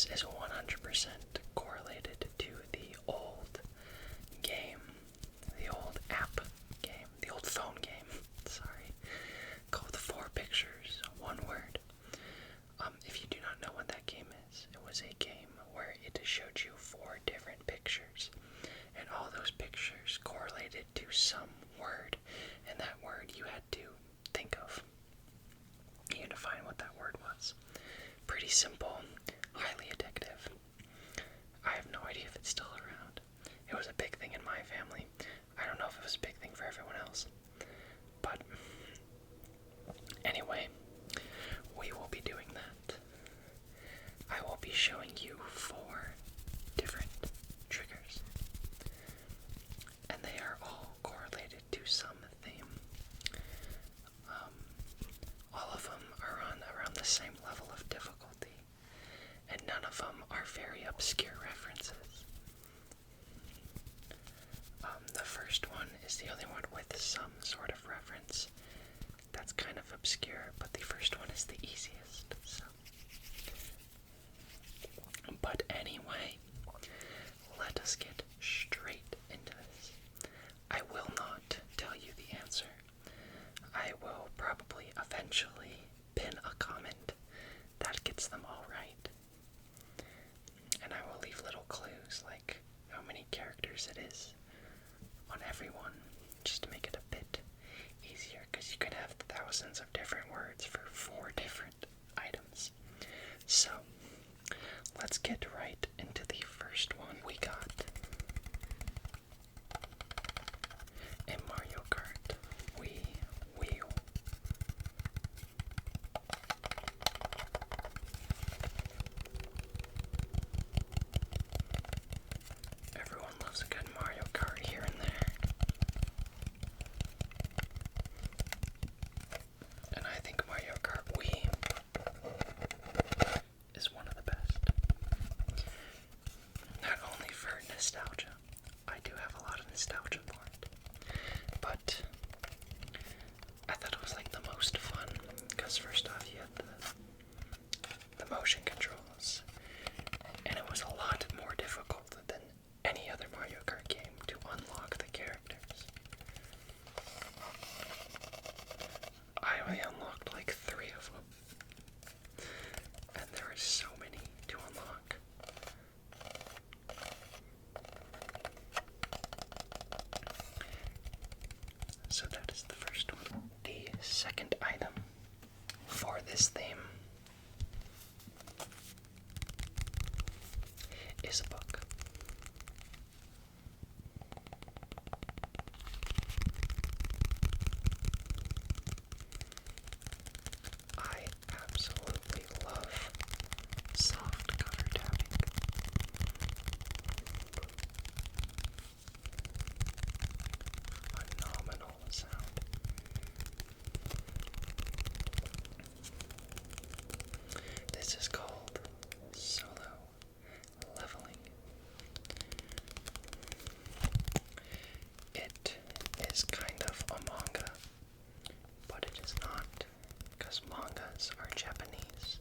this is 100% correlated to the old game, the old app game, the old phone game, sorry, called 4 Pictures, one word. If you do not know what that game is, it was a game where it showed you 4 different pictures, and all those pictures correlated to some word, and that word you had to think of. You had to find what that word was. Pretty simple, highly addictive. I have no idea if it's still around. It was a big thing in my family. I don't know if it was a big thing for everyone else. But anyway, we will be doing that. I will be showing you 4 different triggers. And they are all correlated to some theme. All of them are on around the same level of difficulty. And none of them are very obscure references. The first one is the only one with some sort of reference that's kind of obscure, but the first one is the easiest. But anyway, let us get straight into this. I will not tell you the answer. I will probably eventually pin a comment that gets them all right. And I will leave little clues like how many characters it is on everyone, just to make it a bit easier, because you can have thousands of different words for 4 different items. So, let's get right into the first one. We got a Mario Kart Wii wheel. Everyone loves a good Mario Kart here and there. And I think Mario Kart Wii is one of the best. Not only for nostalgia, I do have a lot of nostalgia for it, but I thought it was like the most fun, because first off you had the motion controls, and it was a lot more difficult than any other Mario Kart game to unlock the characters. I only unlocked like 3 of them, and there are so many to unlock. So that is the first one. The second item for this theme is a book. I absolutely love soft cover tapping. Phenomenal sound. This is called Solo Leveling. It is kind of a manga, but it is not, because mangas are Japanese,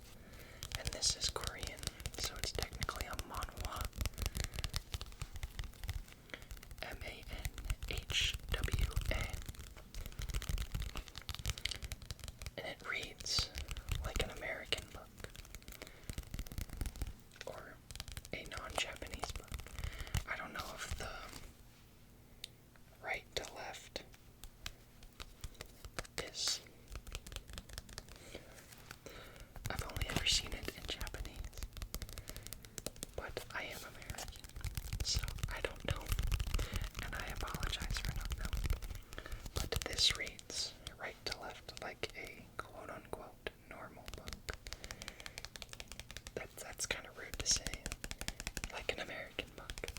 and this is Korean, so it's technically a manhwa. M-A-N-H-W-A. And it reads like an American book, or a non-Japanese book. I don't know if the right to left is... I've only ever seen it in Japanese, but I am American, so I don't know, and I apologize for not knowing. But this reads right to left like a quote-unquote normal book. That's kind of rude to say, like an American book.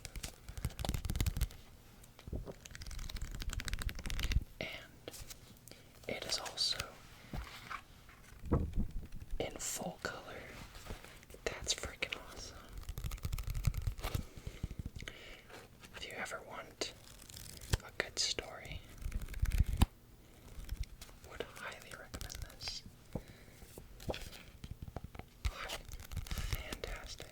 And it is also in full color. That's freaking awesome. If you ever want a good story, would highly recommend this. Fantastic.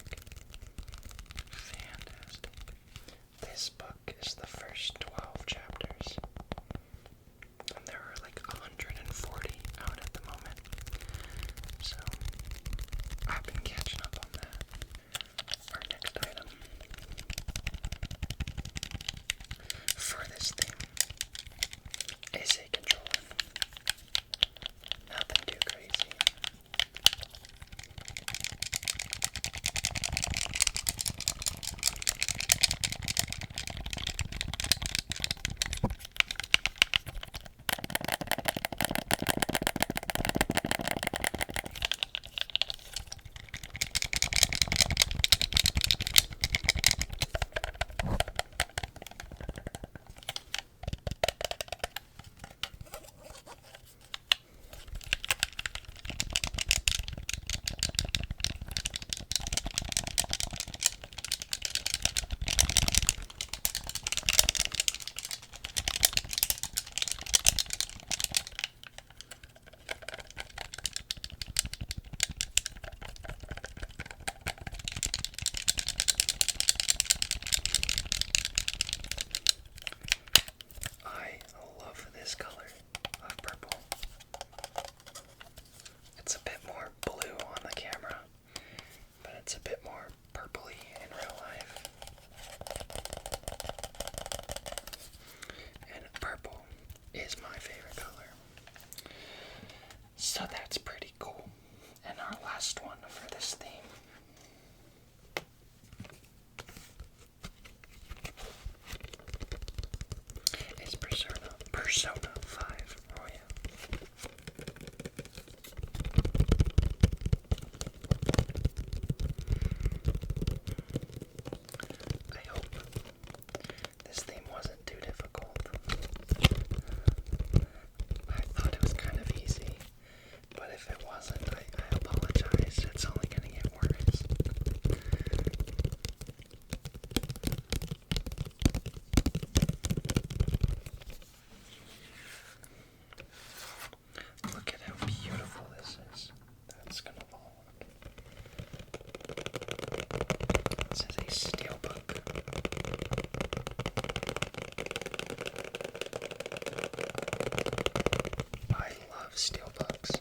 love steelbooks.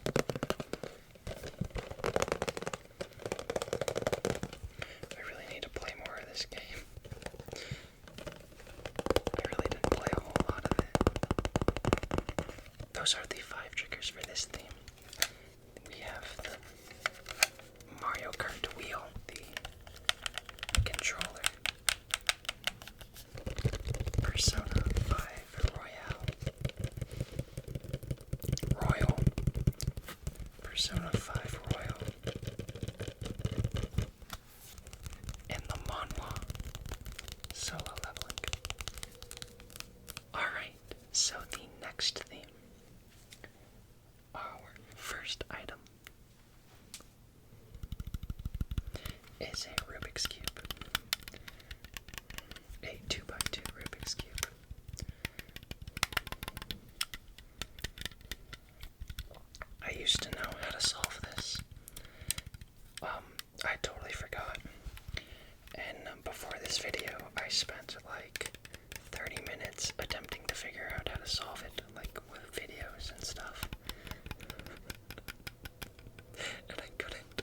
I really need to play more of this game. I really didn't play a whole lot of it. Those are the 5 triggers for this theme. We have the Mario Kart wheel, the controller, Persona 5 Royal, Persona 5 Royal, and the Manhwa solo leveling. Alright, so the next theme, our first item, is a Rubik's Cube. A 2x2 Rubik's Cube. I used to know how to solve this. I totally forgot. And before this video, I spent like 30 minutes attempting to figure out how to solve it, like with videos and stuff. And I couldn't.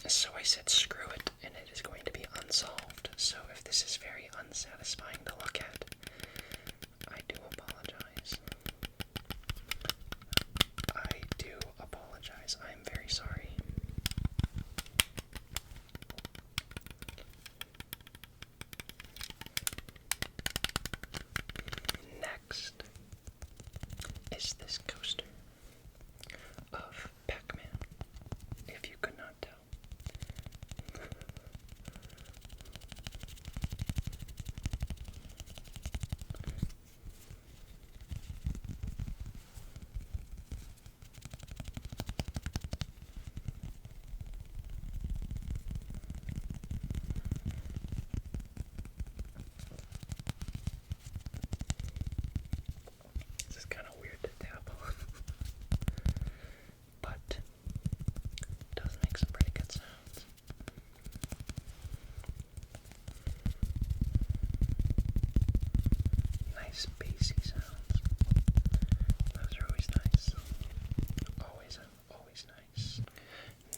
So I said screw it, and it is going to be unsolved. So if this is very unsatisfying to look at, I do apologize. I do apologize. I am very sorry. Next is this coaster of Pac-Man, if you could not tell. This is kind of weird to tap on, but it does make some pretty good sounds. Nice bassy sounds. Those are always nice. Always nice.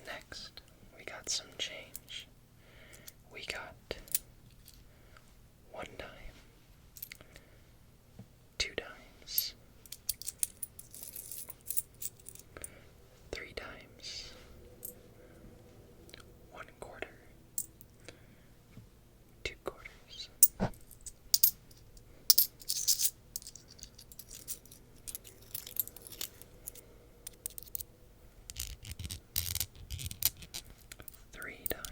Next, we got some change. We got 1 dime, 2 dimes, 3 dimes, 1 quarter, 2 quarters, 3 dimes,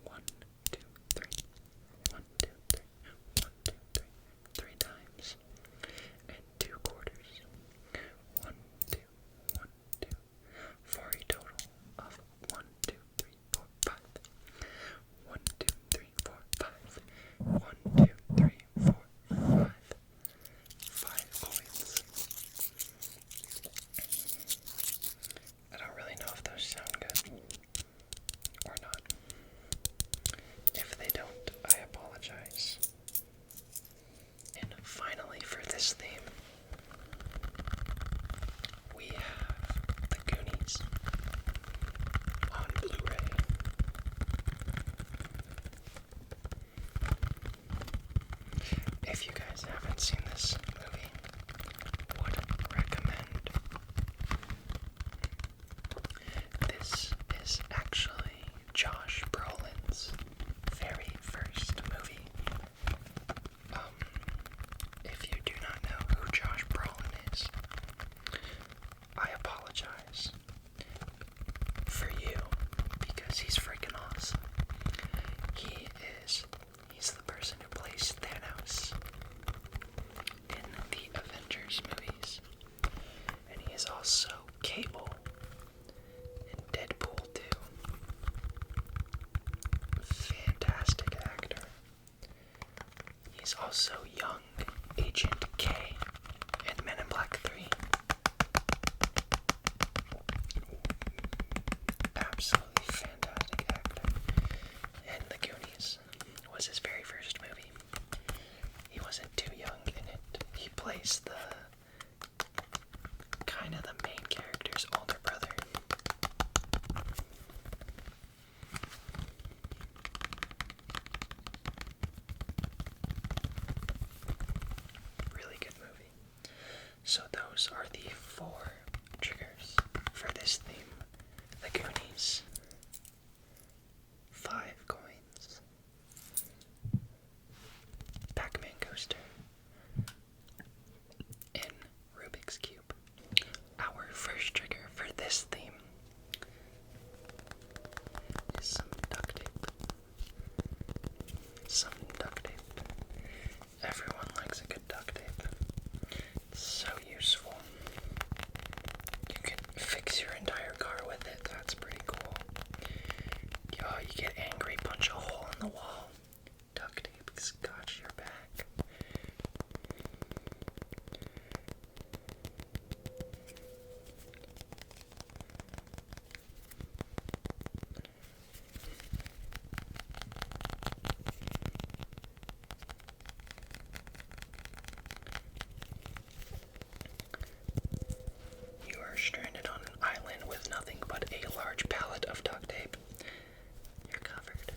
1, 2, 3, 1, 2, 3, 1, 2, 3, 3 dimes, and 2 quarters, 1, 2, 1, 2, for a total of 1, 2, 3, 4, 5. 1, 2, 3, 4, 5. 1, 2, 3, 4, 5. 5 coins. I don't really know if those sound good or not. If they don't, I apologize. And finally, for this theme, we have The Goonies on Blu-ray. If you guys haven't seen this movie, would recommend. This is actually Josh Brolin's very first movie. If you do not know who Josh Brolin is, I apologize for you, because he's freaking awesome. He's the person who plays Thanos in those are the 4 triggers for this theme. The Goonies, 5 coins, Pac-Man coaster, and Rubik's Cube. Our first trigger for this theme is some duct tape. Some duct tape. Everyone likes a good duct tape. It's so useful. You can fix your entire car with it. That's pretty cool. Oh, you get angry, punch a hole in the wall. Duct tape's got your back. You are stranded on an island with nothing but a large pallet of duct tape. You're covered.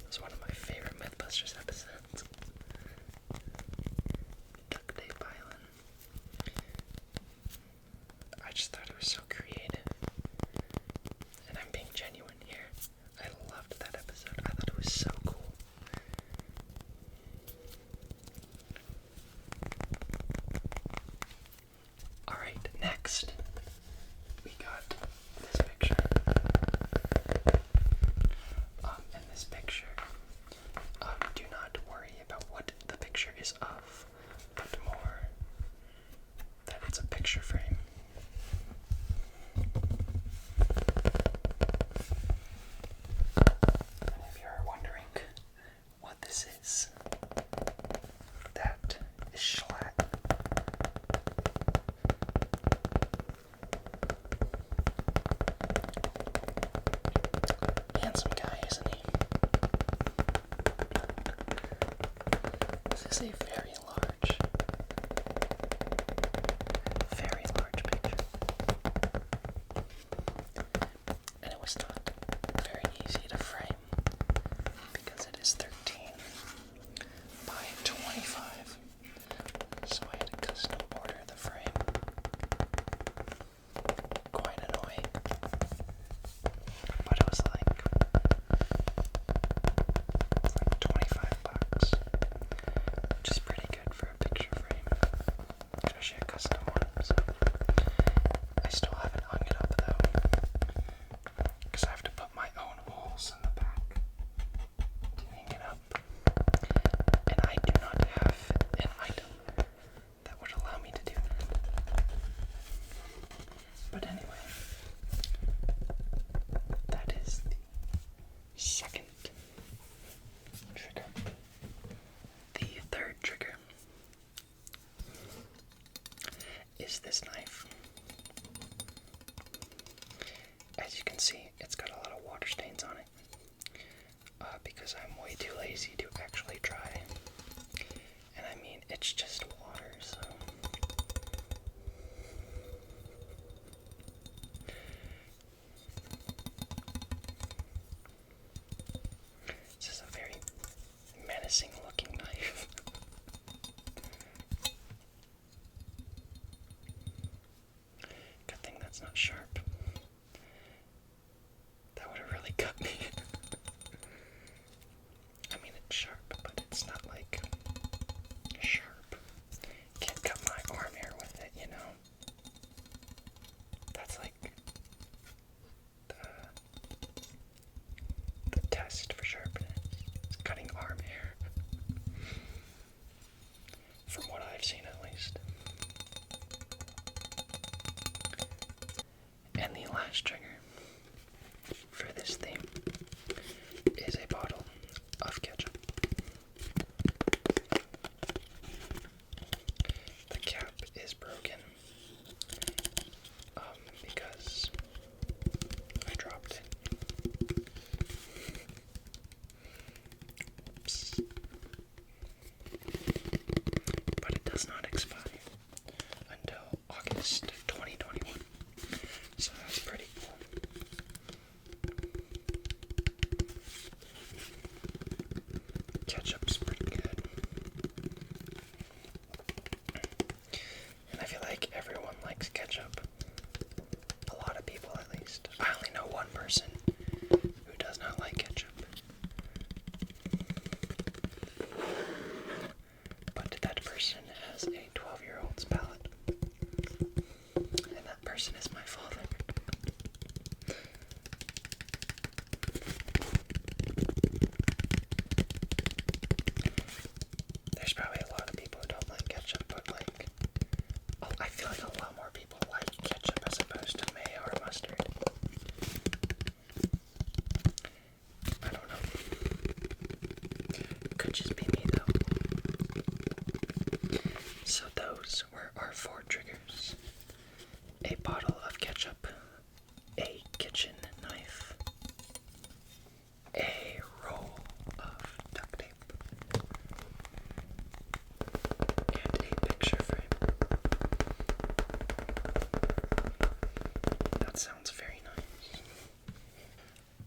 It's one of my favorite Mythbusters episodes. Duct Tape Island. I just thought it was so creative. And I'm being genuine here. I loved that episode. I thought it was so cool. Alright, next we got this picture. In this picture, do not worry about what the picture is of, but more that it's a picture frame. And if you're wondering what this is, that is Schlatt. Handsome guy, isn't he? This is a very large picture. And it was not very easy to frame because it is 13 by 25. So I had to custom order the frame. Quite annoying. But it was like 25 bucks, which is pretty good for a picture frame, especially a custom one. So I still haven't hung it up though, because I have to put my own holes in the back to hang it up, and I do not have an item that would allow me to do that. But anyway, that is the second trigger. The third trigger is this knife. As you can see, it's got a lot of water stains on it because I'm way too lazy to actually dry. And I mean, it's just water, so this is a very menacing looking knife. Good thing that's not sharp. That would have really cut me. I mean, it's sharp, but it's not like sharp. Can't cut my arm hair with it, you know? That's like the test for sharpness. It's cutting arm hair. From what I've seen, at least. And the last trigger for this theme is a bottle of ketchup. The cap is broken because I dropped it. Oops. But it does not expire until August 2021. So that's pretty cool. a bottle of ketchup, a kitchen knife, a roll of duct tape, and a picture frame. That sounds very nice.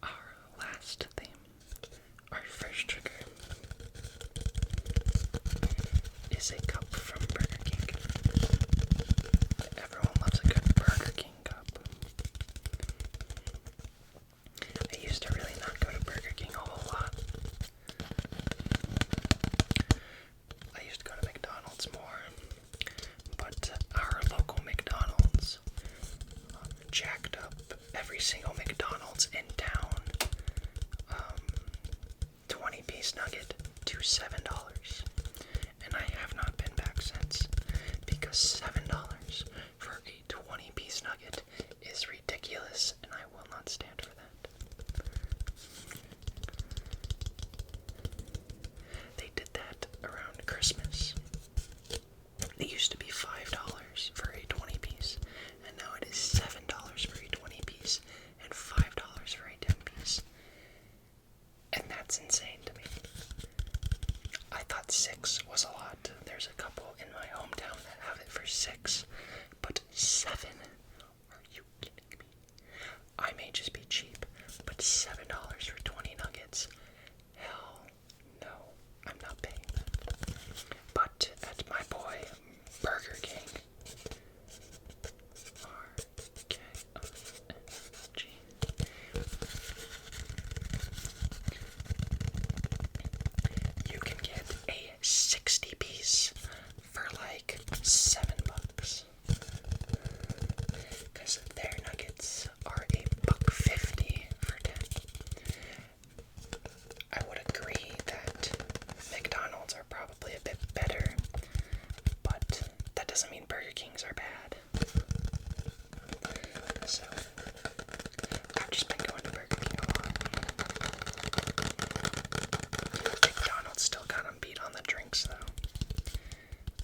Our last theme, our first trigger, is a cup from Burger King. Everyone loves a good Burger King cup. I used to really not go to Burger King a whole lot. I used to go to McDonald's more, but our local McDonald's jacked up every single McDonald's in town 20-piece nugget to $7. And I have not been back since, because $7 for a 20-piece nugget is ridiculous, and I will not stand for that. They did that around Christmas. It used to be $5 for a 20-piece, and now it is $7 for a 20-piece and $5 for a 10-piece. And that's insane to me. I thought 6 was a lot. There's a couple in my hometown that have it for 6, but 7? Are you kidding me? I may just be cheap, but $7 for 20 nuggets? Hell no, I'm not paying that. But at my boy Burger King, RKONG, you can get a 60-piece for like $7. Because their nuggets are $1.50 for 10. I would agree that McDonald's are probably a bit better, but that doesn't mean Burger King's are bad. So, I've just been going to Burger King a lot. McDonald's still got them beat on the drinks, though.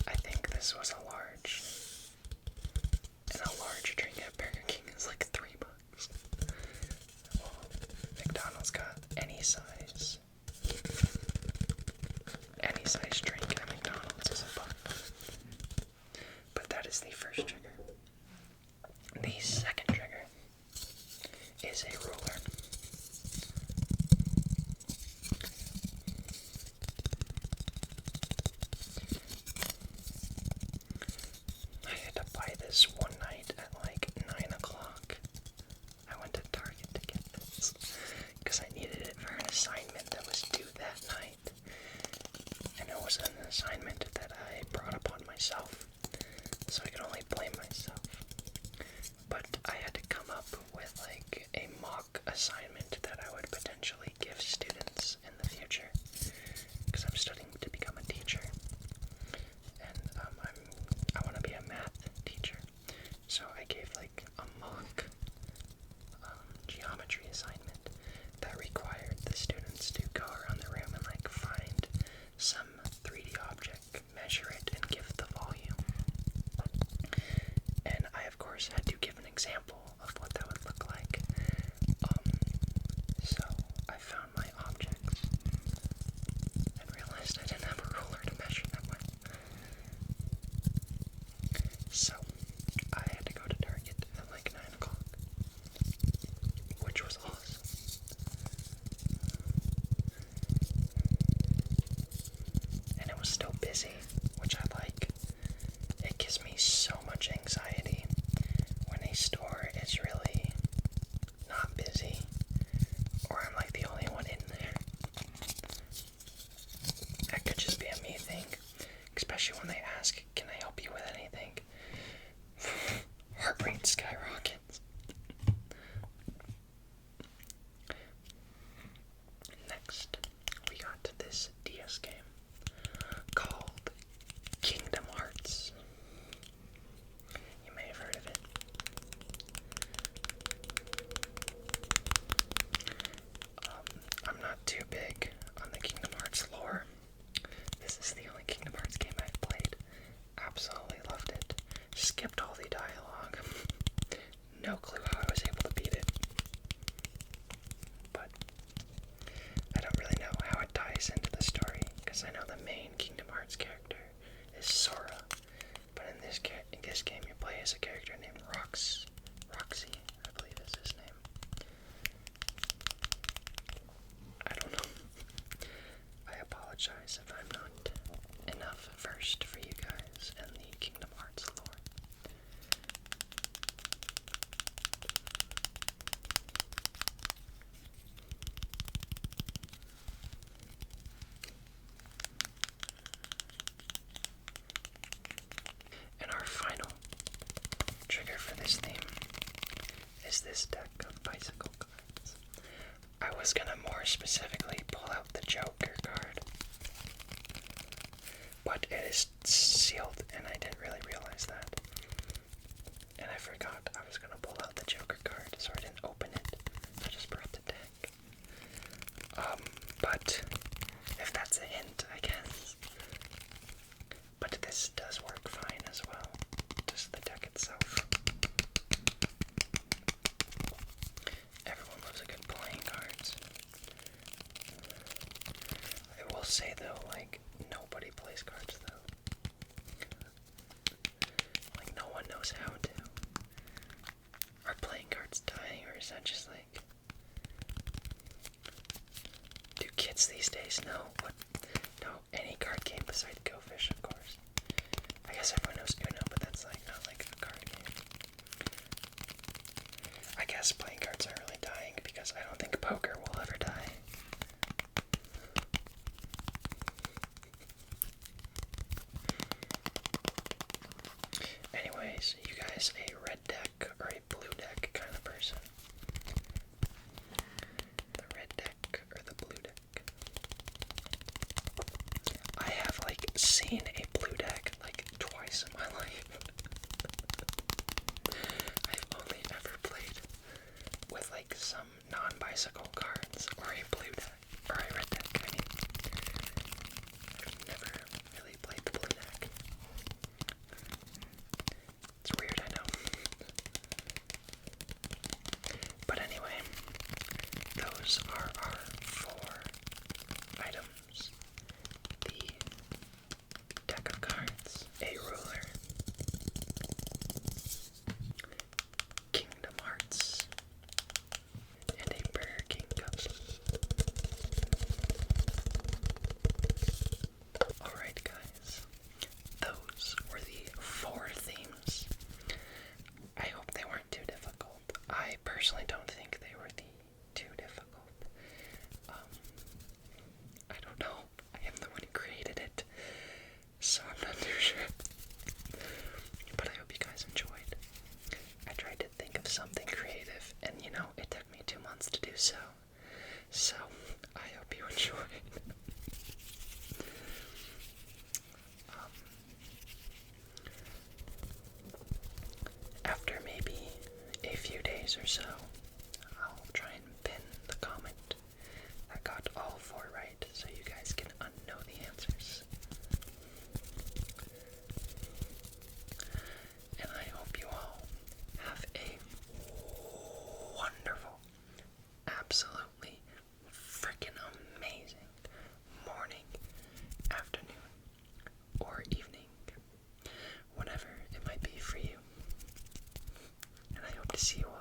I think this was a large. And a large drink at Burger King is like $3. Well, McDonald's got any size. Any size drink at McDonald's is $1. But that is the first trigger. The second trigger is a ruler. I had to buy this one night at like 9 o'clock. I went to Target to get this because I needed it for an assignment that was due that night. And it was an assignment that I brought upon myself, so I could only blame myself. But I had to come up with like a mock assignment that I would potentially give students in the future, because I'm studying to become a teacher, and I want to be a math teacher. So I gave like a mock geometry assignment that required the students to go around the room and like find some 3D object, measure it, and give the volume. And I, of course, had to give an example of what that would look like. So I found my objects and realized I didn't have a ruler to measure them with. So I had to go to Target at like 9 o'clock, which was awesome. And it was still busy, which I like. It gives me so much anxiety when a store is really not busy, or I'm like the only one in there. That could just be a me thing, especially when they ask, "Can I help you with anything?" Heart rate skyrockets. Next, we got this DS game called Roxy, I believe is his name. I don't know. I apologize if I'm not enough versed for you guys in the Kingdom Hearts lore. And our final trigger for this theme is this deck of bicycle cards. I was gonna more specifically pull out the Joker card, but it is sealed and I didn't really realize that. And I forgot I was gonna pull out the Joker card, so I didn't open it. I just brought the deck. But if that's a hint, I guess. But this does work fine as well, just the deck itself. Everyone loves a good playing cards. I will say though, like, nobody plays cards though. Like, no one knows how to. Are playing cards dying, or is that just like... Do kids these days know what... No, any card game besides Go Fish, of course. I guess everyone knows Uno, but that's like not like a card game. I guess playing cards aren't really dying because I don't think poker will ever die. Anyways, you guys a red deck or a blue deck kind of person? The red deck or the blue deck? I have like seen a blue deck like twice in my life. I've only ever played with like some non-bicycle cards or a blue deck or a red deck. I mean, I've never really played the blue deck. It's weird, I know. But anyway, those are our 4 items. The deck of cards, a ruler, Kingdom Hearts, and a Burger King cup. Alright guys, those were the 4 themes. I hope they weren't too difficult. I personally don't think they were too difficult. I don't know. I am the one who created it, so I'm not too sure. But I hope you guys enjoyed. I tried to think of something creative, and you know, it took me 2 months to do so. So, I hope you enjoyed. After maybe a few days or so, I'll try and pin the comment that got all 4 right, so you guys can know the answers. And I hope you all have a wonderful, absolutely freaking amazing morning, afternoon, or evening, whatever it might be for you. And I hope to see you all